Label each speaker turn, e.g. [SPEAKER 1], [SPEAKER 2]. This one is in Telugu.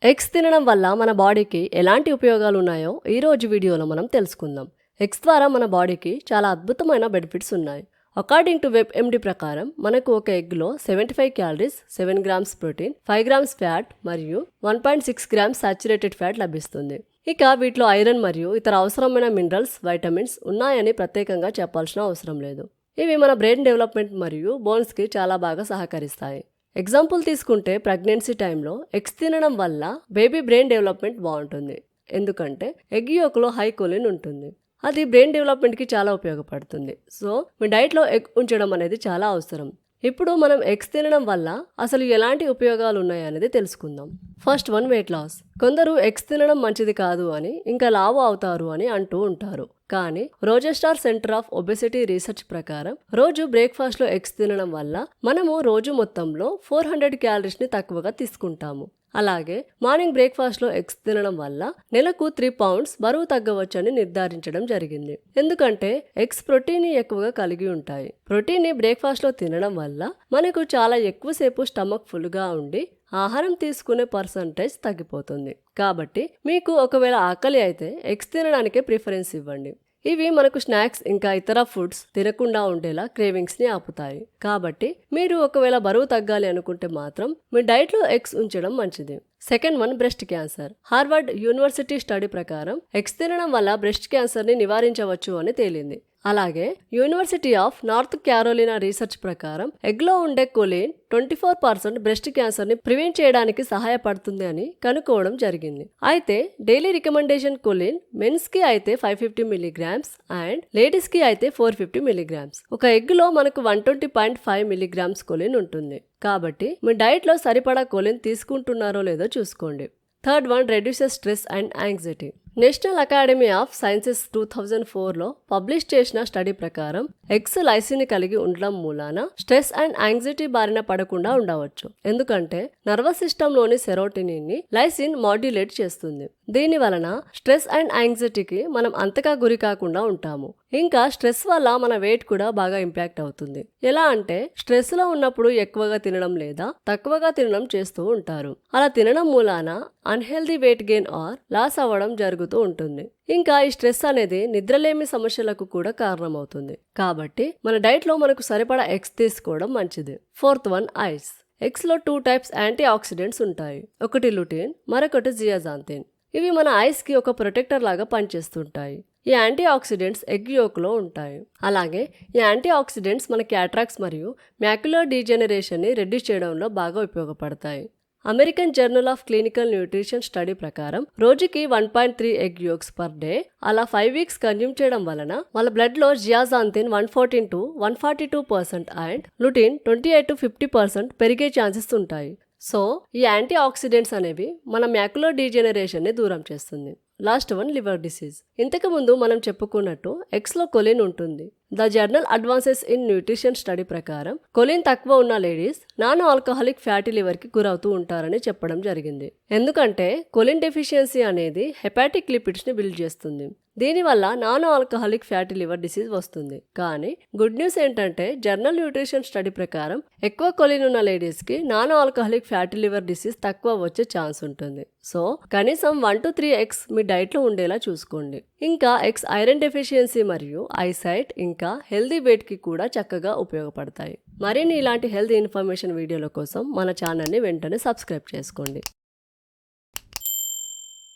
[SPEAKER 1] ఎగ్స్ తినడం వల్ల మన బాడీకి ఎలాంటి ఉపయోగాలు ఉన్నాయో ఈరోజు వీడియోలో మనం తెలుసుకుందాం. ఎగ్స్ ద్వారా మన బాడీకి చాలా అద్భుతమైన బెనిఫిట్స్ ఉన్నాయి. అకార్డింగ్ టు వెబ్ఎండి ప్రకారం మనకు ఒక ఎగ్లో 75 calories, 7 grams protein, 5 grams fat మరియు 1.6 గ్రామ్స్ సాచురేటెడ్ ఫ్యాట్ లభిస్తుంది. ఇక వీటిలో ఐరన్ మరియు ఇతర అవసరమైన మినరల్స్, వైటమిన్స్ ఉన్నాయని ప్రత్యేకంగా చెప్పాల్సిన అవసరం లేదు. ఇవి మన బ్రెయిన్ డెవలప్మెంట్ మరియు బోన్స్కి చాలా బాగా సహకరిస్తాయి. ఎగ్జాంపుల్ తీసుకుంటే ప్రెగ్నెన్సీ టైంలో ఎగ్స్ తినడం వల్ల బేబీ బ్రెయిన్ డెవలప్మెంట్ బాగుంటుంది. ఎందుకంటే ఎగ్ యోక్లో హై కొలిన్ ఉంటుంది. అది బ్రెయిన్ డెవలప్మెంట్కి చాలా ఉపయోగపడుతుంది. సో మీ డైట్లో ఎగ్ ఉంచడం అనేది చాలా అవసరం. ఇప్పుడు మనం ఎగ్స్ తినడం వల్ల అసలు ఎలాంటి ఉపయోగాలు ఉన్నాయనేది తెలుసుకుందాం. First one, weight loss. కొందరు ఎగ్స్ తినడం మంచిది కాదు అని, ఇంకా లావు అవుతారు అని అంటూ ఉంటారు. కానీ రోజెస్టార్ సెంటర్ ఆఫ్ ఒబెసిటీ రీసెర్చ్ ప్రకారం రోజు బ్రేక్ఫాస్ట్లో ఎగ్స్ తినడం వల్ల మనము రోజు మొత్తంలో 400 క్యాలరీస్ని తక్కువగా తీసుకుంటాము. అలాగే మార్నింగ్ బ్రేక్ఫాస్ట్లో ఎగ్స్ తినడం వల్ల నెలకు 3 పౌండ్స్ బరువు తగ్గవచ్చని నిర్ధారించడం జరిగింది. ఎందుకంటే ఎగ్స్ ప్రోటీన్ని ఎక్కువగా కలిగి ఉంటాయి. ప్రోటీన్ని బ్రేక్ఫాస్ట్లో తినడం వల్ల మనకు చాలా ఎక్కువసేపు స్టమక్ ఫుల్గా ఉండి ఆహారం తీసుకునే పర్సంటేజ్ తగ్గిపోతుంది. కాబట్టి మీకు ఒకవేళ ఆకలి అయితే ఎగ్స్ తినడానికే ప్రిఫరెన్స్ ఇవ్వండి. ఇవి మనకు స్నాక్స్ ఇంకా ఇతర ఫుడ్స్ తినకుండా ఉండేలా క్రేవింగ్స్ని ఆపుతాయి. కాబట్టి మీరు ఒకవేళ బరువు తగ్గాలి అనుకుంటే మాత్రం మీ డైట్లో ఎగ్స్ ఉంచడం మంచిది. Second one, breast cancer. Harvard university study ప్రకారం ఎగ్స్ తినడం వల్ల బ్రెస్ట్ క్యాన్సర్ని నివారించవచ్చు అని తేలింది. అలాగే university of north Carolina research ప్రకారం ఎగ్లో ఉండే కొలిన్ 24% బ్రెస్ట్ క్యాన్సర్ని ప్రివెంట్ చేయడానికి సహాయపడుతుంది అని కనుక్కోవడం జరిగింది. అయితే డైలీ రికమెండేషన్ కొలిన్ మెన్స్కి అయితే 550 మిలీగ్రామ్స్ అండ్ లేడీస్కి అయితే 450 మిలీగ్రామ్స్. ఒక ఎగ్లో మనకు 120.5 మిలీగ్రామ్స్ కొలిన్ ఉంటుంది. కాబట్టి మీ డైట్లో సరిపడా కొలిన్ తీసుకుంటున్నారో లేదో చూసుకోండి. Third one, reduces stress and anxiety. National Academy of Sciences 2004లో పబ్లిష్ చేసిన స్టడీ ప్రకారం ఎగ్స్ లైసిన్ కలిగి ఉండడం మూలాన స్ట్రెస్ అండ్ యాంగ్జైటీ బారిన పడకుండా ఉండవచ్చు. ఎందుకంటే నర్వస్ సిస్టంలోని సెరోటోనిన్ ని లైసిన్ మాడ్యులేట్ చేస్తుంది. దీని వలన స్ట్రెస్ అండ్ యాంగ్జైటీకి మనం అంతగా గురి కాకుండా ఉంటాము. ఇంకా స్ట్రెస్ వల్ల మన వెయిట్ కూడా బాగా ఇంపాక్ట్ అవుతుంది. ఎలా అంటే స్ట్రెస్ లో ఉన్నప్పుడు ఎక్కువగా తినడం లేదా తక్కువగా తినడం చేస్తూ ఉంటారు. అలా తినడం మూలాన unhealthy weight gain or loss అవ్వడం జరుగుతూ ఉంటుంది. ఇంకా ఈ స్ట్రెస్ అనేది నిద్రలేమి సమస్యలకు కూడా కారణమవుతుంది. కాబట్టి మన డైట్ లో మనకు సరిపడా ఎగ్స్ తీసుకోవడం మంచిది. Fourth one, ice. ఎగ్స్ లో 2 టైప్స్ యాంటీ ఆక్సిడెంట్స్ ఉంటాయి. ఒకటి లుటిన్, మరొకటి జియాజాంతిన్. ఇవి మన ఐస్ కి ఒక ప్రొటెక్టర్ లాగా పనిచేస్తుంటాయి. ఈ యాంటీ ఆక్సిడెంట్స్ ఎగ్ యోక్లో ఉంటాయి. అలాగే ఈ యాంటీ ఆక్సిడెంట్స్ మన క్యాట్రాక్స్ మరియు మ్యాక్యులర్ డీజెనరేషన్ ని రెడ్యూస్ చేయడంలో బాగా ఉపయోగపడతాయి. American journal of clinical nutrition study ప్రకారం రోజుకి 1.3 ఎగ్ యోక్స్ పర్ డే అలా 5 వీక్స్ కన్జ్యూమ్ చేయడం వలన వాళ్ళ బ్లడ్ లో జియాజాంతిన్ 114 to 142% అండ్ లుటిన్ 28 to 50% పెరిగే ఛాన్సెస్ ఉంటాయి. సో ఈ యాంటీ ఆక్సిడెంట్స్ అనేవి మన మ్యాక్యులర్ డీజెనరేషన్ ని దూరం చేస్తుంది. Last one, liver disease. ఇంతకు ముందు మనం చెప్పుకున్నట్టు ఎగ్స్ లో కొలిన్ ఉంటుంది. The journal advances in nutrition study ప్రకారం కొలిన్ తక్కువ ఉన్న ladies non alcoholic fatty liver కి గురవుతూ ఉంటారని చెప్పడం జరిగింది. ఎందుకంటే కొలిన్ డెఫిషియన్సీ అనేది హెపాటిక్ లిపిడ్స్ ని బిల్డ్ చేస్తుంది. దీనివల్ల non alcoholic fatty liver disease వస్తుంది. కానీ గుడ్ న్యూస్ ఏంటంటే జర్నల్ న్యూట్రిషన్ స్టడీ ప్రకారం ఎక్కువ కొలిన్ ఉన్న లేడీస్ కి non alcoholic fatty liver disease తక్కువ వచ్చే ఛాన్స్ ఉంటుంది. సో కనీసం 1 to 3 ఎగ్స్ మీ డైట్ లో ఉండేలా చూసుకోండి. ఇంకా ఎగ్స్ ఐరన్ డెఫిషియన్సీ మరియు ఐసైట్ ఇంకా హెల్దీ వెయిట్ కి కూడా చక్కగా ఉపయోగపడతాయి. మరిన్ని ఇలాంటి హెల్త్ ఇన్ఫర్మేషన్ వీడియోల కోసం మన ఛానల్ని వెంటనే సబ్స్క్రైబ్ చేసుకోండి.